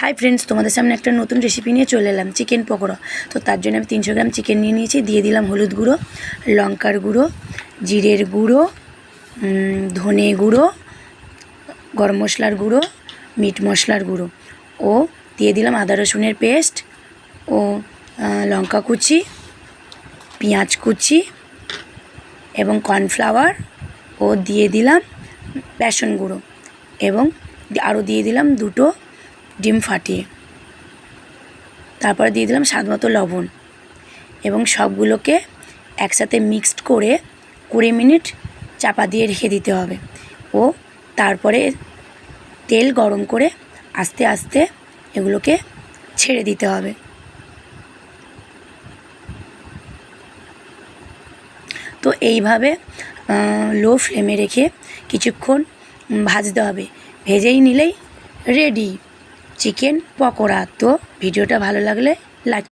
Hi friends, তোমাদের সামনে একটা নতুন রেসিপি নিয়ে চলে এলাম, চিকেন পকোড়া। তো তার জন্য আমি 300 গ্রাম চিকেন নিয়ে নিয়েছি। দিয়ে দিলাম হলুদ গুঁড়ো, লঙ্কার গুঁড়ো, জিরের গুঁড়ো, ধনে গুঁড়ো, গরম মশলার গুঁড়ো, মিট মশলার গুঁড়ো ও দিয়ে দিলাম আদা রসুনের পেস্ট ও লঙ্কা কুচি, পেঁয়াজ কুচি এবং কর্নফ্লাওয়ার ও দিয়ে দিলাম বেসন গুঁড়ো এবং আরও দিয়ে দিলাম 2টো ডিম ফাটিয়ে। তারপরে দিয়ে দিলাম স্বাদ মতো লবণ এবং সবগুলোকে একসাথে মিক্সড করে 20 মিনিট চাপা দিয়ে রেখে দিতে হবে ও তারপরে তেল গরম করে আস্তে আস্তে এগুলোকে ছেড়ে দিতে হবে। তো এইভাবে লো ফ্লেমে রেখে কিছুক্ষণ ভাজতে হবে। ভেজেই নিলেই রেডি চিকেন পকোড়া। তো ভিডিওটা ভালো লাগলে লাইক